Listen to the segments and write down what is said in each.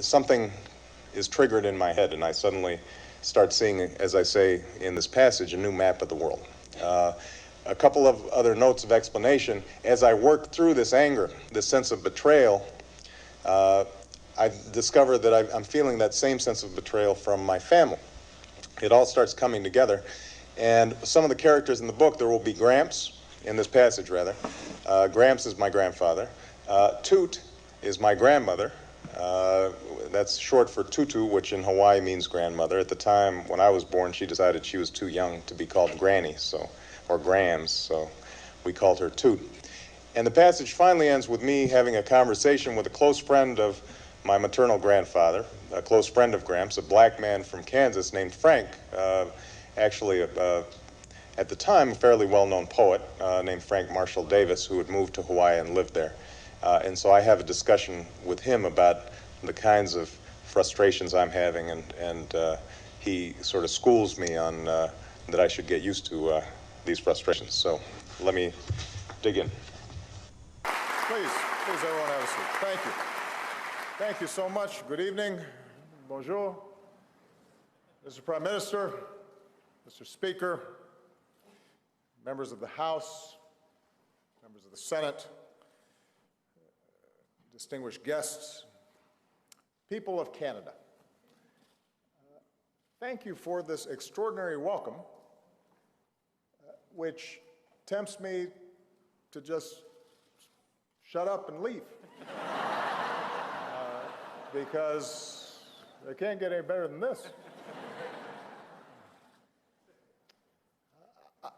something is triggered in my head, and I suddenly start seeing, as I say in this passage, a new map of the world. A couple of other notes of explanation. As I work through this anger, this sense of betrayal, I discover that I'm feeling that same sense of betrayal from my family. It all starts coming together. And some of the characters in the book, there will be Gramps, in this passage rather. Gramps is my grandfather. Toot is my grandmother. That's short for Tutu, which in Hawaii means grandmother. At the time when I was born, she decided she was too young to be called Granny, or Grams, so we called her Toot. And the passage finally ends with me having a conversation with a close friend of my maternal grandfather, a close friend of Gramps, a black man from Kansas named Frank, actually at the time a fairly well-known poet named Frank Marshall Davis, who had moved to Hawaii and lived there. And so I have a discussion with him about the kinds of frustrations I'm having, and he sort of schools me on that I should get used to these frustrations. So let me dig in. Please everyone have a seat. Thank you. Thank you so much. Good evening. Bonjour. Mr. Prime Minister, Mr. Speaker, members of the House, members of the Senate, distinguished guests, people of Canada. Thank you for this extraordinary welcome, which tempts me to just shut up and leave. Because it can't get any better than this.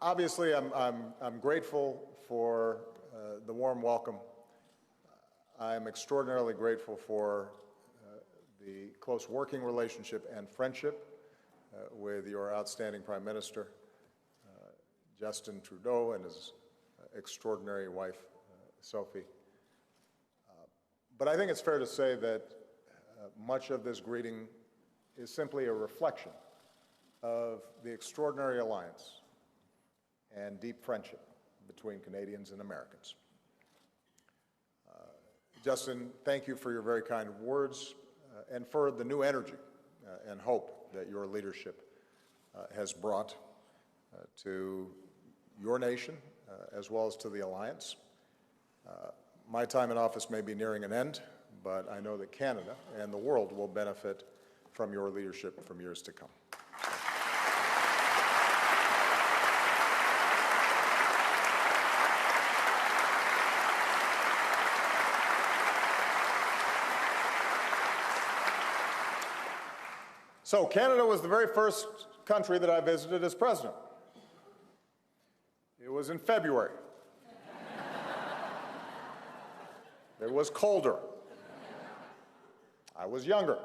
Obviously, I'm grateful for the warm welcome. I'm extraordinarily grateful for the close working relationship and friendship with your outstanding Prime Minister, Justin Trudeau, and his extraordinary wife, Sophie. But I think it's fair to say that much of this greeting is simply a reflection of the extraordinary alliance and deep friendship between Canadians and Americans. Justin, thank you for your very kind words and for the new energy and hope that your leadership has brought to your nation as well as to the alliance. My time in office may be nearing an end, but I know that Canada and the world will benefit from your leadership from years to come. So Canada was the very first country that I visited as president. It was in February. It was colder. I was younger.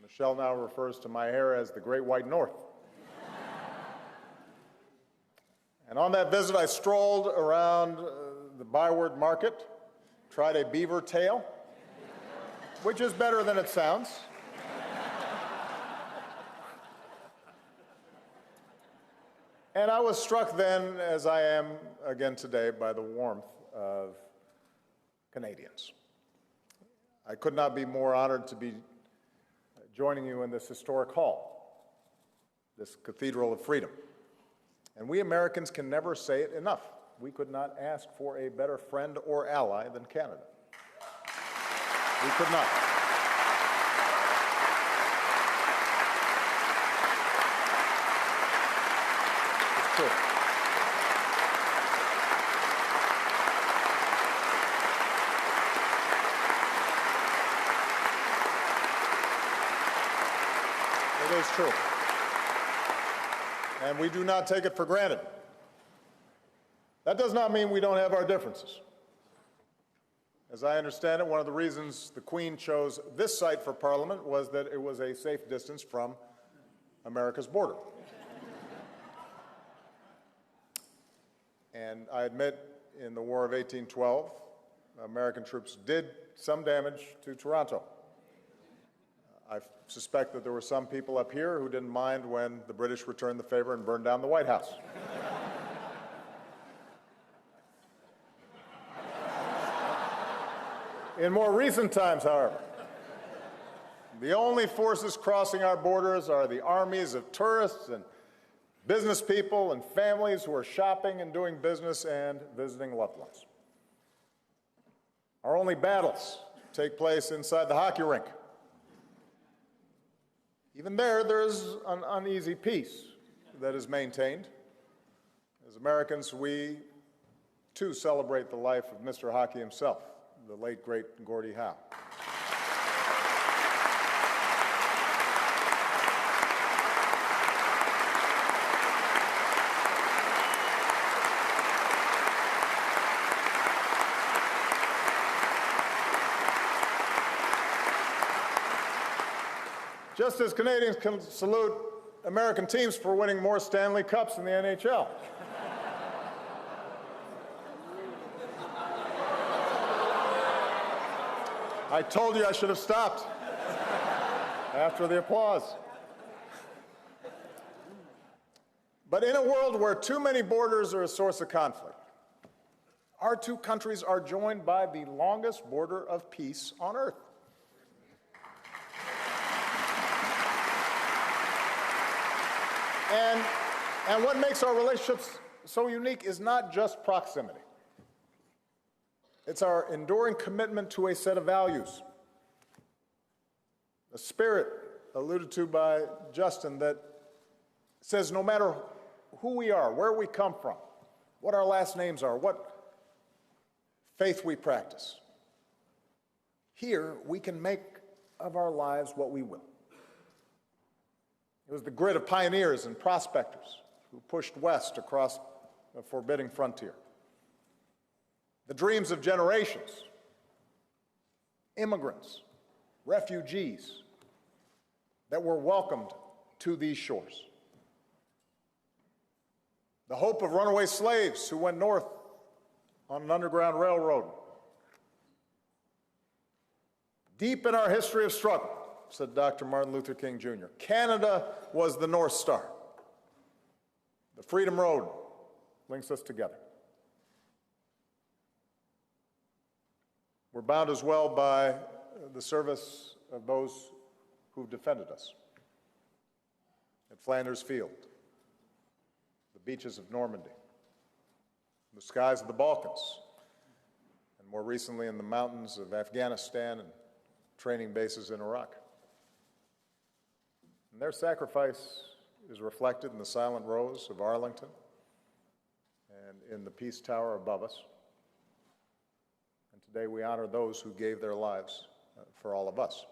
Michelle now refers to my hair as the Great White North. And on that visit, I strolled around the Byward Market, tried a beaver tail, which is better than it sounds. And I was struck then, as I am again today, by the warmth of Canadians. I could not be more honored to be joining you in this historic hall, this Cathedral of Freedom. And we Americans can never say it enough. We could not ask for a better friend or ally than Canada. We could not. It's true. It is true. And we do not take it for granted. That does not mean we don't have our differences. As I understand it, one of the reasons the Queen chose this site for Parliament was that it was a safe distance from America's border. And I admit, in the War of 1812, American troops did some damage to Toronto. I suspect that there were some people up here who didn't mind when the British returned the favor and burned down the White House. In more recent times, however, the only forces crossing our borders are the armies of tourists and business people and families who are shopping and doing business and visiting loved ones. Our only battles take place inside the hockey rink. Even there is an uneasy peace that is maintained. As Americans, we too celebrate the life of Mr. Hockey himself, the late, great Gordie Howe. Just as Canadians can salute American teams for winning more Stanley Cups in the NHL. I told you I should have stopped after the applause. But in a world where too many borders are a source of conflict, our two countries are joined by the longest border of peace on earth. And what makes our relationships so unique is not just proximity. It's our enduring commitment to a set of values, a spirit alluded to by Justin that says no matter who we are, where we come from, what our last names are, what faith we practice, here we can make of our lives what we will. It was the grit of pioneers and prospectors who pushed west across a forbidding frontier. The dreams of generations, immigrants, refugees that were welcomed to these shores. The hope of runaway slaves who went north on an underground railroad. Deep in our history of struggle, said Dr. Martin Luther King Jr., Canada was the North Star. The Freedom Road links us together. We're bound as well by the service of those who've defended us at Flanders Field, the beaches of Normandy, the skies of the Balkans, and more recently in the mountains of Afghanistan and training bases in Iraq. And their sacrifice is reflected in the silent rows of Arlington and in the Peace Tower above us. And today we honor those who gave their lives for all of us.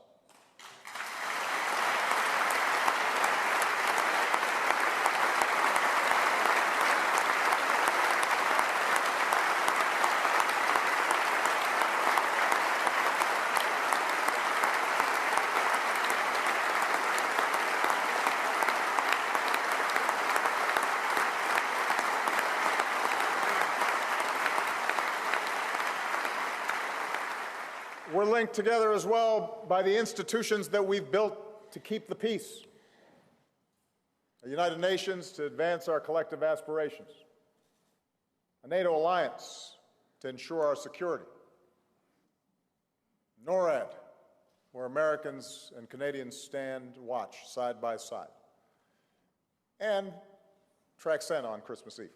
We're linked together as well by the institutions that we've built to keep the peace. The United Nations to advance our collective aspirations. A NATO alliance to ensure our security. NORAD, where Americans and Canadians stand watch side by side. And Traxen on Christmas Eve.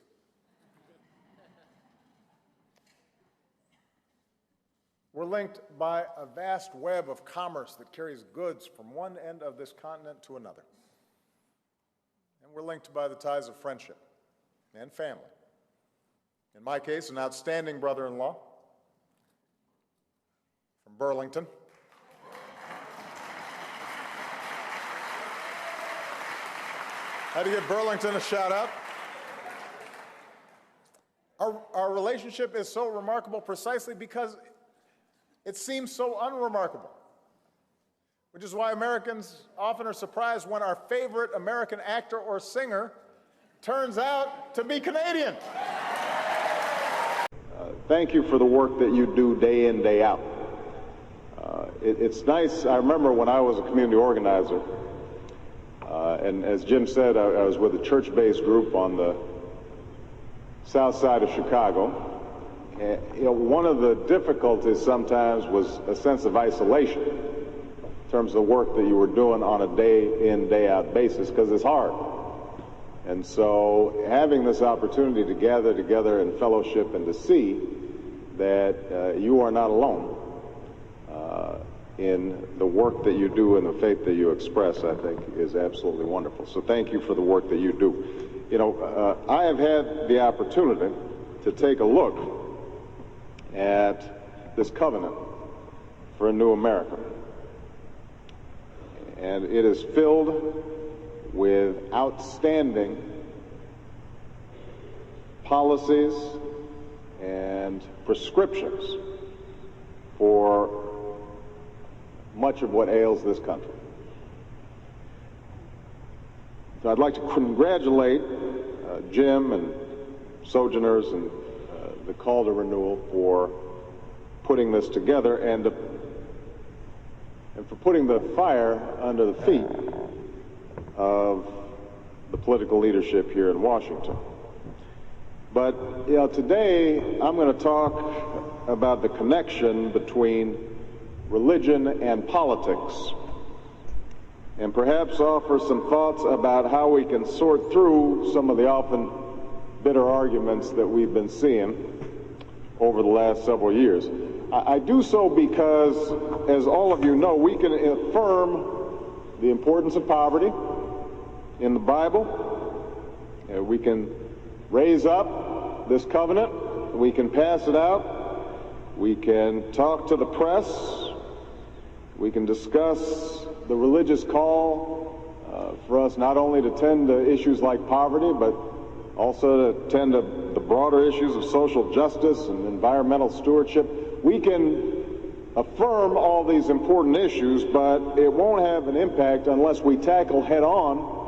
We're linked by a vast web of commerce that carries goods from one end of this continent to another. And we're linked by the ties of friendship and family. In my case, an outstanding brother-in-law from Burlington. Had to give Burlington a shout out. Our relationship is so remarkable precisely because it seems so unremarkable, which is why Americans often are surprised when our favorite American actor or singer turns out to be Canadian. Thank you for the work that you do day in, day out. It's nice. I remember when I was a community organizer, and as Jim said, I was with a church-based group on the south side of Chicago, One of the difficulties sometimes was a sense of isolation in terms of the work that you were doing on a day-in, day-out basis, because it's hard. And so having this opportunity to gather together in fellowship and to see that you are not alone in the work that you do and the faith that you express, I think, is absolutely wonderful. So thank you for the work that you do. You know, I have had the opportunity to take a look at this covenant for a new America. And it is filled with outstanding policies and prescriptions for much of what ails this country. So I'd like to congratulate Jim and Sojourners and the Call to Renewal for putting this together and for putting the fire under the feet of the political leadership here in Washington. But, you know, today I'm going to talk about the connection between religion and politics, and perhaps offer some thoughts about how we can sort through some of the often bitter arguments that we've been seeing over the last several years. I do so because, as all of you know, we can affirm the importance of poverty in the Bible. We can raise up this covenant. We can pass it out. We can talk to the press. We can discuss the religious call for us not only to tend to issues like poverty, but also to tend to the broader issues of social justice and environmental stewardship. We can affirm all these important issues, but it won't have an impact unless we tackle head-on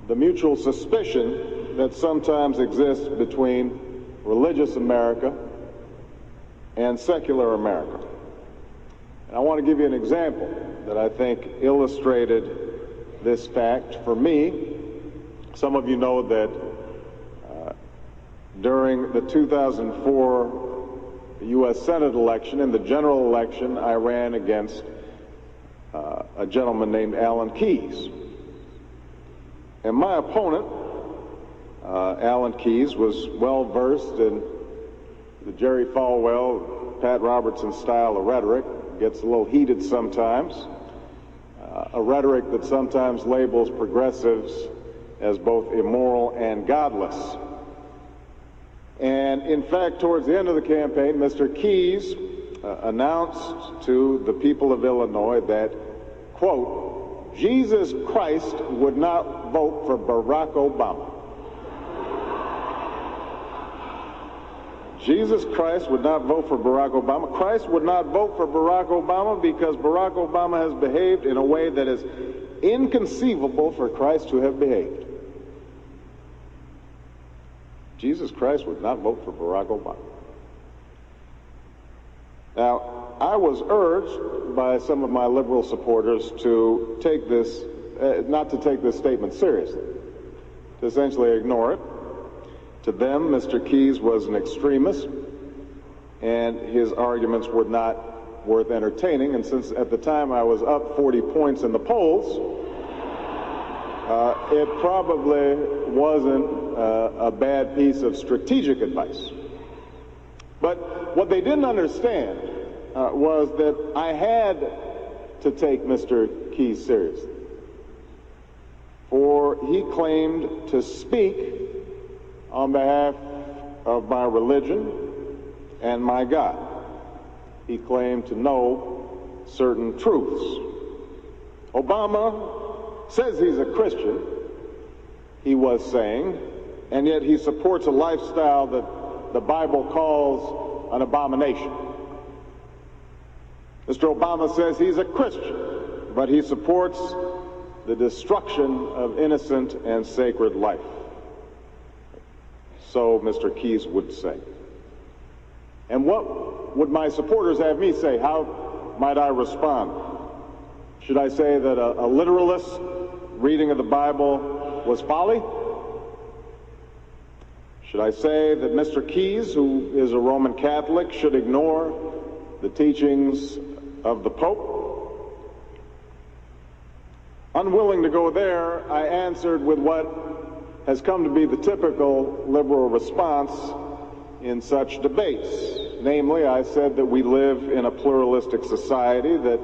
the mutual suspicion that sometimes exists between religious America and secular America. And I want to give you an example that I think illustrated this fact for me. Some of you know that during the 2004 U.S. Senate election, in the general election, I ran against a gentleman named Alan Keyes. And my opponent, Alan Keyes, was well-versed in the Jerry Falwell, Pat Robertson style of rhetoric. Gets a little heated sometimes. A rhetoric that sometimes labels progressives as both immoral and godless. And in fact, towards the end of the campaign, Mr. Keyes announced to the people of Illinois that, quote, Jesus Christ would not vote for Barack Obama. Jesus Christ would not vote for Barack Obama. Christ would not vote for Barack Obama because Barack Obama has behaved in a way that is inconceivable for Christ to have behaved. Jesus Christ would not vote for Barack Obama. Now, I was urged by some of my liberal supporters to take this, not to take this statement seriously, to essentially ignore it. To them, Mr. Keyes was an extremist, and his arguments were not worth entertaining. And since at the time I was up 40 points in the polls, it probably wasn't a bad piece of strategic advice. But what they didn't understand was that I had to take Mr. Keyes seriously, for he claimed to speak on behalf of my religion and my God. He claimed to know certain truths. Obama says he's a Christian, he was saying, and yet he supports a lifestyle that the Bible calls an abomination. Mr. Obama says he's a Christian, but he supports the destruction of innocent and sacred life. So Mr. Keyes would say. And what would my supporters have me say? How might I respond? Should I say that a literalist reading of the Bible was folly? Should I say that Mr. Keyes, who is a Roman Catholic, should ignore the teachings of the Pope? Unwilling to go there, I answered with what has come to be the typical liberal response in such debates. Namely, I said that we live in a pluralistic society, that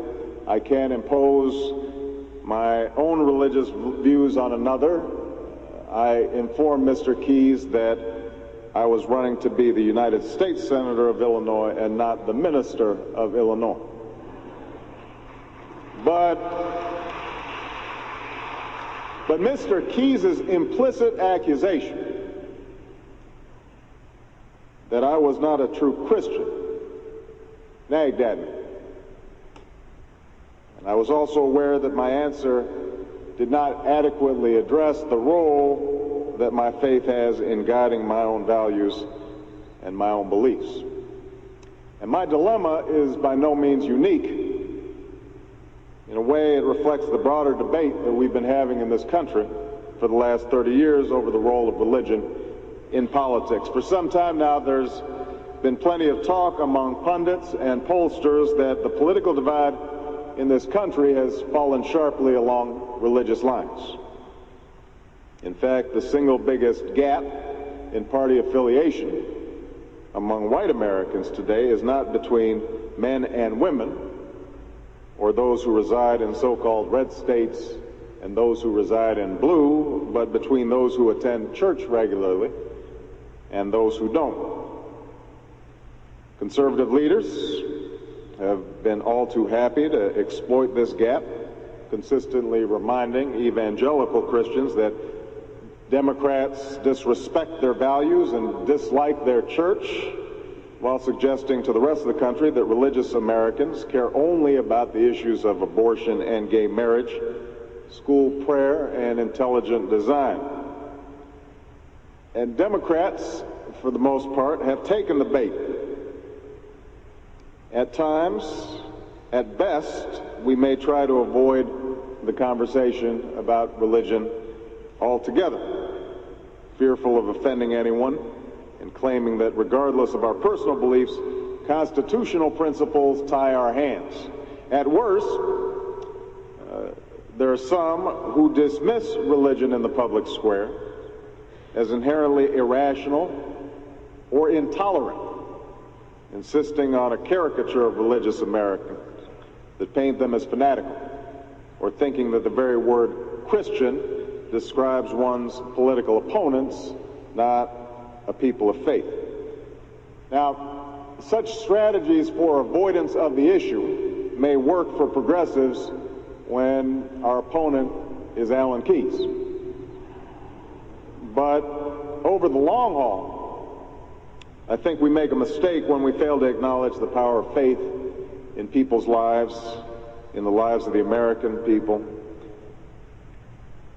I can't impose my own religious views on another. I informed Mr. Keyes that I was running to be the United States Senator of Illinois and not the Minister of Illinois. But Mr. Keyes' implicit accusation that I was not a true Christian nagged at me. And I was also aware that my answer did not adequately address the role that my faith has in guiding my own values and my own beliefs. And my dilemma is by no means unique. In a way, it reflects the broader debate that we've been having in this country for the last 30 years over the role of religion in politics. For some time now, there's been plenty of talk among pundits and pollsters that the political divide in this country has fallen sharply along religious lines. In fact, the single biggest gap in party affiliation among white Americans today is not between men and women, or those who reside in so-called red states and those who reside in blue, but between those who attend church regularly and those who don't. Conservative leaders have been all too happy to exploit this gap, consistently reminding evangelical Christians that Democrats disrespect their values and dislike their church, while suggesting to the rest of the country that religious Americans care only about the issues of abortion and gay marriage, school prayer, and intelligent design. And Democrats, for the most part, have taken the bait. At times, at best, we may try to avoid the conversation about religion altogether, fearful of offending anyone and claiming that regardless of our personal beliefs, constitutional principles tie our hands. At worst, there are some who dismiss religion in the public square as inherently irrational or intolerant, insisting on a caricature of religious Americans that paint them as fanatical, or thinking that the very word Christian describes one's political opponents, not a people of faith. Now, such strategies for avoidance of the issue may work for progressives when our opponent is Alan Keyes. But over the long haul, I think we make a mistake when we fail to acknowledge the power of faith in people's lives, in the lives of the American people.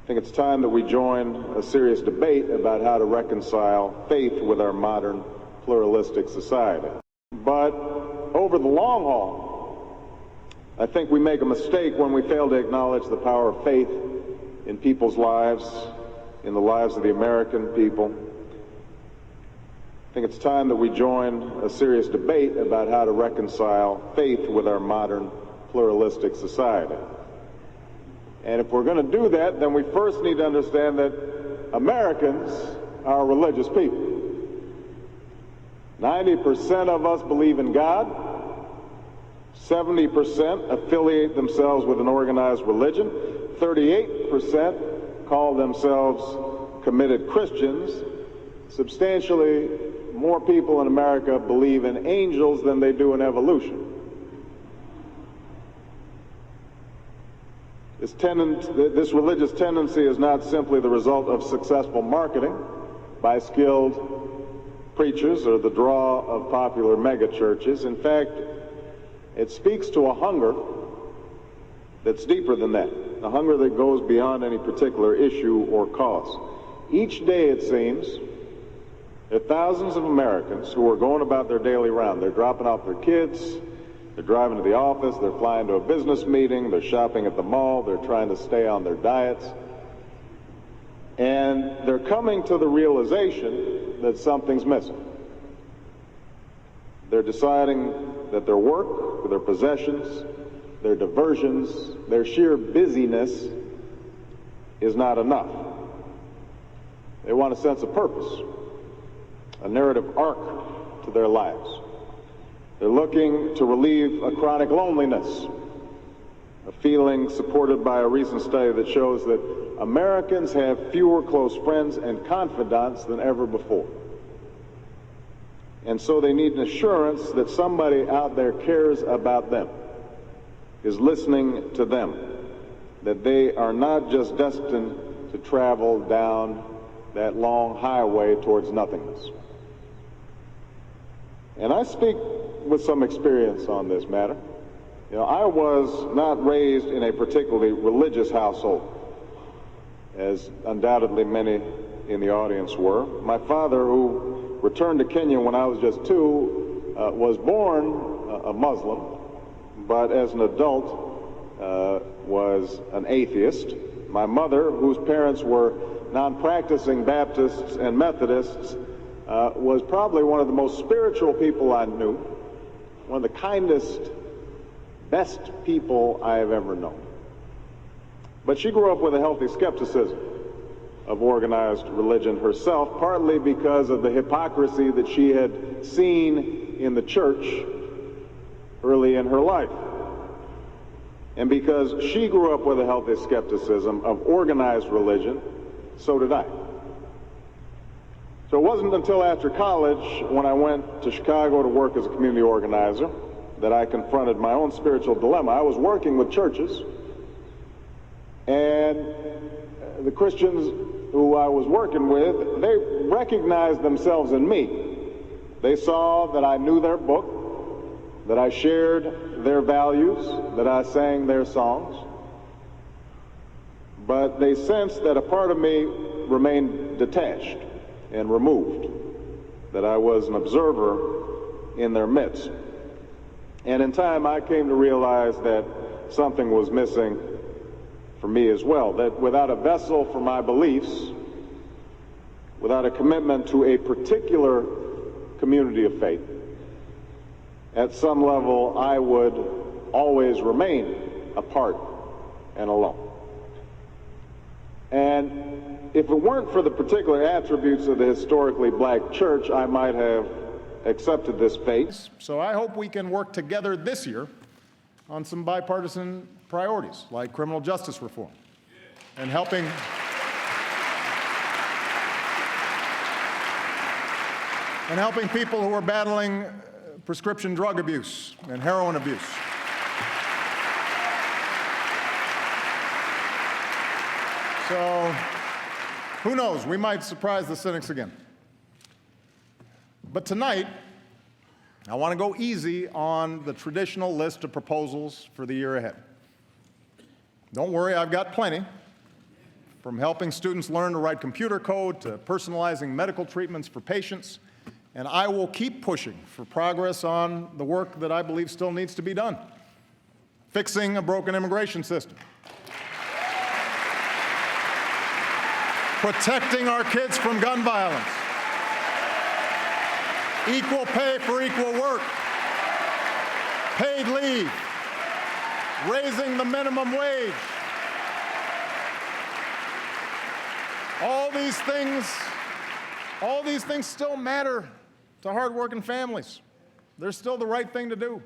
I think it's time that we join a serious debate about how to reconcile faith with our modern pluralistic society. But over the long haul, I think we make a mistake when we fail to acknowledge the power of faith in people's lives, in the lives of the American people. I think it's time that we join a serious debate about how to reconcile faith with our modern pluralistic society. And if we're going to do that, then we first need to understand that Americans are religious people. 90% of us believe in God. 70% affiliate themselves with an organized religion. 38% call themselves committed Christians. Substantially more people in America believe in angels than they do in evolution. This religious tendency is not simply the result of successful marketing by skilled preachers or the draw of popular megachurches. In fact, it speaks to a hunger that's deeper than that, a hunger that goes beyond any particular issue or cause. Each day, it seems, there are thousands of Americans who are going about their daily round. They're dropping off their kids, they're driving to the office, they're flying to a business meeting, they're shopping at the mall, they're trying to stay on their diets. And they're coming to the realization that something's missing. They're deciding that their work, their possessions, their diversions, their sheer busyness is not enough. They want a sense of purpose, a narrative arc to their lives. They're looking to relieve a chronic loneliness, a feeling supported by a recent study that shows that Americans have fewer close friends and confidants than ever before. And so they need an assurance that somebody out there cares about them, is listening to them, that they are not just destined to travel down that long highway towards nothingness. And I speak with some experience on this matter. You know, I was not raised in a particularly religious household, as undoubtedly many in the audience were. My father, who returned to Kenya when I was just 2, was born a Muslim, but as an adult was an atheist. My mother, whose parents were non-practicing Baptists and Methodists, was probably one of the most spiritual people I knew, one of the kindest, best people I have ever known. But she grew up with a healthy skepticism of organized religion herself, partly because of the hypocrisy that she had seen in the church early in her life. And because she grew up with a healthy skepticism of organized religion, so did I. So it wasn't until after college, when I went to Chicago to work as a community organizer, that I confronted my own spiritual dilemma. I was working with churches, and the Christians who I was working with, they recognized themselves in me. They saw that I knew their book, that I shared their values, that I sang their songs. But they sensed that a part of me remained detached and removed, that I was an observer in their midst. And in time, I came to realize that something was missing for me as well, that without a vessel for my beliefs, without a commitment to a particular community of faith, at some level, I would always remain apart and alone. And if it weren't for the particular attributes of the historically black church, I might have accepted this fate. So I hope we can work together this year on some bipartisan priorities, like criminal justice reform, and helping people who are battling prescription drug abuse and heroin abuse. So, who knows? We might surprise the cynics again. But tonight, I want to go easy on the traditional list of proposals for the year ahead. Don't worry, I've got plenty. From helping students learn to write computer code to personalizing medical treatments for patients. And I will keep pushing for progress on the work that I believe still needs to be done. Fixing a broken immigration system. Protecting our kids from gun violence. Equal pay for equal work. Paid leave. Raising the minimum wage. All these things still matter to hardworking families. They're still the right thing to do.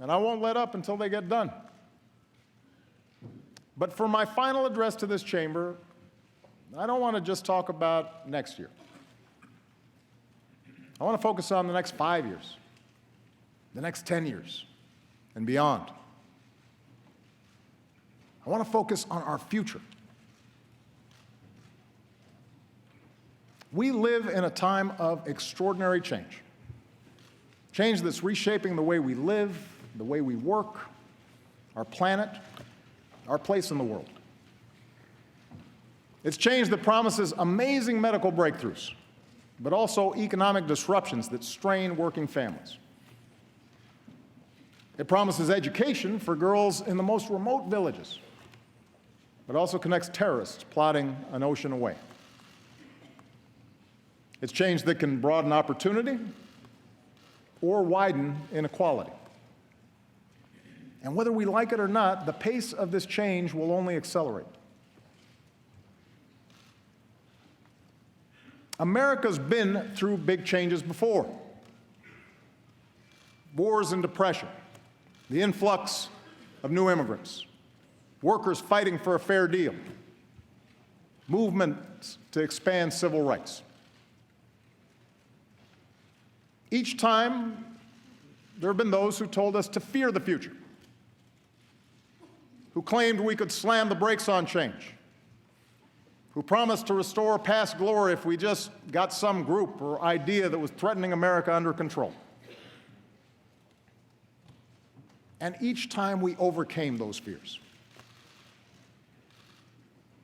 And I won't let up until they get done. But for my final address to this chamber, I don't want to just talk about next year. I want to focus on the next 5 years, the next 10 years, and beyond. I want to focus on our future. We live in a time of extraordinary change. Change that's reshaping the way we live, the way we work, our planet, our place in the world. It's change that promises amazing medical breakthroughs, but also economic disruptions that strain working families. It promises education for girls in the most remote villages, but also connects terrorists plotting an ocean away. It's change that can broaden opportunity or widen inequality. And whether we like it or not, the pace of this change will only accelerate. America's been through big changes before. Wars and depression, the influx of new immigrants, workers fighting for a fair deal, movements to expand civil rights. Each time, there have been those who told us to fear the future, who claimed we could slam the brakes on change, who promised to restore past glory if we just got some group or idea that was threatening America under control. And each time we overcame those fears.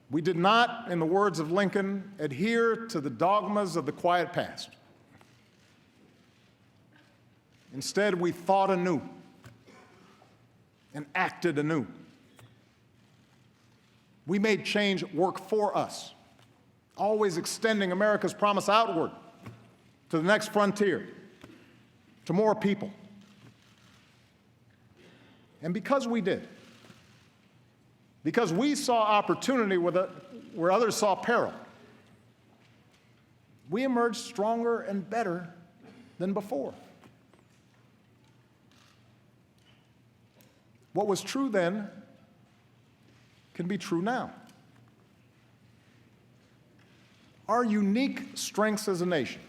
We did not, in the words of Lincoln, adhere to the dogmas of the quiet past. Instead, we thought anew and acted anew. We made change work for us, always extending America's promise outward to the next frontier, to more people. And because we did, because we saw opportunity where others saw peril, we emerged stronger and better than before. What was true then can be true now. Our unique strengths as a nation,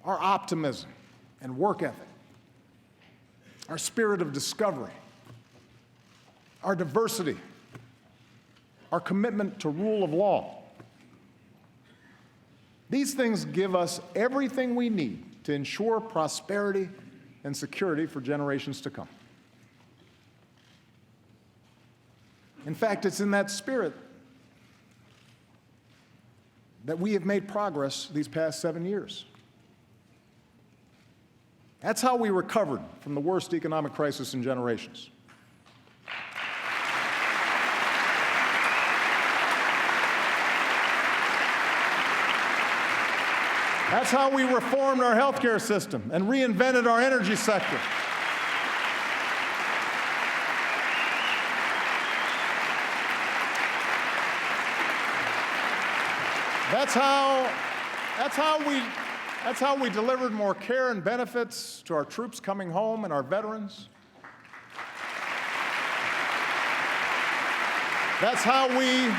our optimism and work ethic, our spirit of discovery, our diversity, our commitment to rule of law. These things give us everything we need to ensure prosperity and security for generations to come. In fact, it's in that spirit that we have made progress these past 7 years. That's how we recovered from the worst economic crisis in generations. That's how we reformed our healthcare system and reinvented our energy sector. That's how we delivered more care and benefits to our troops coming home and our veterans. That's how we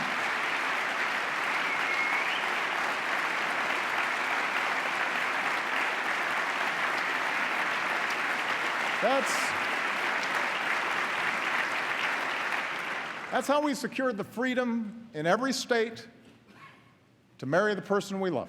That's how we secured the freedom in every state to marry the person we love.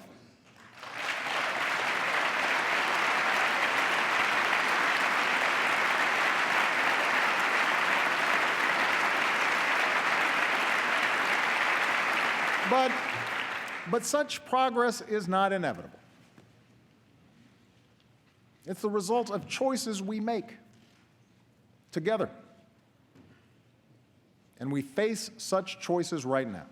But such progress is not inevitable. It's the result of choices we make together. And we face such choices right now.